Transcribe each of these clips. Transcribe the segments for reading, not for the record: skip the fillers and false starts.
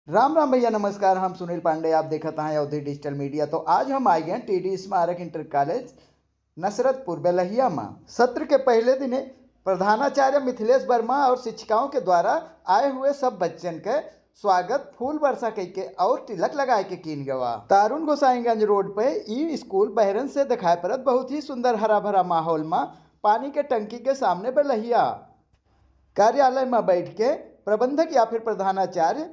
राम राम भैया, नमस्कार। हम सुनील पांडे, आप देखते हैं अवधि डिजिटल मीडिया। तो आज हम आए हैं टीडी स्मारक इंटर कॉलेज नसरतपुर बेलहिया में। सत्र के पहले दिन प्रधानाचार्य मिथिलेश वर्मा और शिक्षिकाओं के द्वारा आए हुए सब बच्चन के स्वागत फूल वर्षा के और तिलक लगाए के कीन गवा। तारुण गोसाईगंज रोड पे ई स्कूल बहरन से दिखाई पड़त बहुत ही सुंदर हरा भरा माहौल में पानी के टंकी के सामने बेलहिया कार्यालय में बैठ के प्रबंधक या फिर प्रधानाचार्य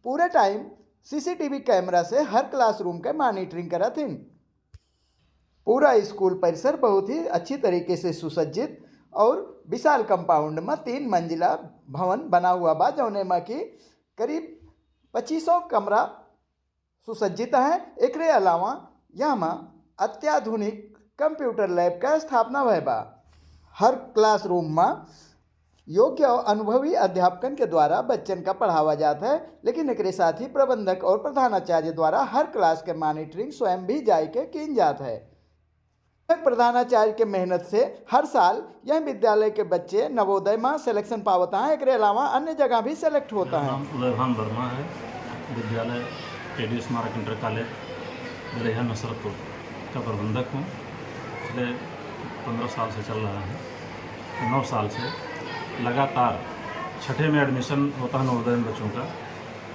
पूरे टाइम सीसीटीवी कैमरा से हर क्लासरूम के मॉनिटरिंग करथिन। पूरा स्कूल परिसर बहुत ही अच्छी तरीके से सुसज्जित और विशाल कंपाउंड में 3 मंजिला भवन बना हुआ बा, जौने में कि करीब 2500 कमरा सुसज्जित है। एकरे अलावा यहाँ में अत्याधुनिक कंप्यूटर लैब का स्थापना भय बा। हर क्लासरूम में योग्य और अनुभवी अध्यापकन के द्वारा बच्चन का पढ़ावा जाता है, लेकिन एक साथ ही प्रबंधक और प्रधानाचार्य द्वारा हर क्लास के मॉनिटरिंग स्वयं भी जाय के किन जाता है। प्रधानाचार्य के मेहनत से हर साल यह विद्यालय के बच्चे नवोदय में सिलेक्शन पावता है। एक अलावा अन्य जगह भी सेलेक्ट होता है। उदयभान वर्मा है, विद्यालय टीडी स्मारक इंटर कॉलेज बेलहिया नसरतपुर का प्रबंधक हूँ। पिछले 15 साल से चल रहा है। 9 साल से लगातार 6ठे में एडमिशन होता है नवोदय बच्चों का,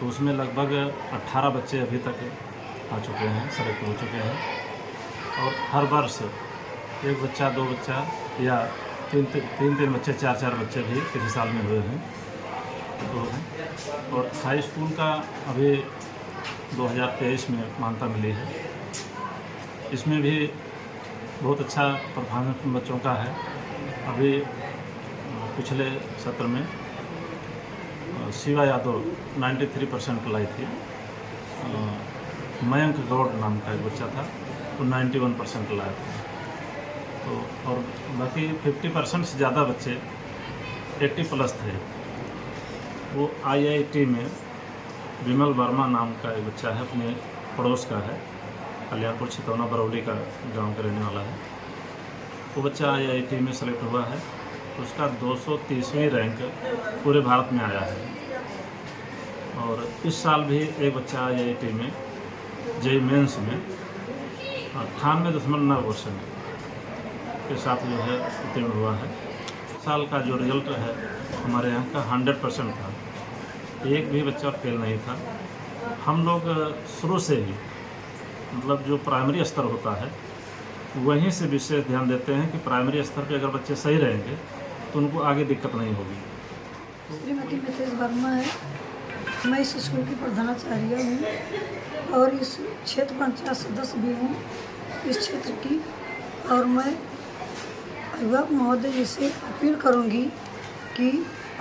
तो उसमें लगभग 18 बच्चे अभी तक आ चुके हैं, सेलेक्ट हो चुके हैं। और हर वर्ष 1 बच्चा 2 बच्चा या 3 बच्चे 4 बच्चे भी किसी साल में हुए हैं। तो और हाई स्कूल का अभी 2023 में मान्यता मिली है। इसमें भी बहुत अच्छा परफॉर्मेंस बच्चों का है। अभी पिछले सत्र में शिवा यादव 93% लाई थी। मयंक गौड़ नाम का एक बच्चा था, वो 91% लाया था। तो और बाकी 50% से ज़्यादा बच्चे 80+ थे। वो IIT में विमल वर्मा नाम का एक बच्चा है, अपने पड़ोस का है, कल्याणपुर छितौना बरौली का गांव का रहने वाला है। वो बच्चा IIT में सेलेक्ट हुआ है। उसका 230वीं रैंक पूरे भारत में आया है। और इस साल भी एक बच्चा IIT में JEE मेंस में 98.9% के साथ जो है उत्तीर्ण हुआ है। साल का जो रिजल्ट है हमारे यहाँ का 100% था, एक भी बच्चा फेल नहीं था। हम लोग शुरू से ही मतलब जो प्राइमरी स्तर होता है वहीं से विशेष ध्यान देते हैं कि प्राइमरी स्तर पे अगर बच्चे सही रहेंगे तो उनको आगे दिक्कत नहीं होगी। श्रीमती मिथिलेश वर्मा है, मैं इस स्कूल की प्रधानाचार्य हूँ और इस क्षेत्र पंचायत सदस्य भी हूँ इस क्षेत्र की। और मैं अभिभावक महोदय जी से अपील करूँगी कि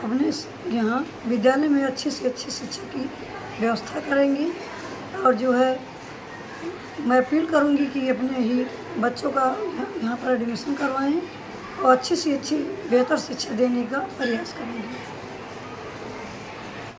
अपने यहाँ विद्यालय में अच्छी से अच्छी शिक्षा की व्यवस्था करेंगे। और जो है मैं अपील करूँगी कि अपने ही बच्चों का यहाँ पर एडमिशन करवाएं और अच्छी से अच्छी बेहतर शिक्षा देने का प्रयास करेंगे।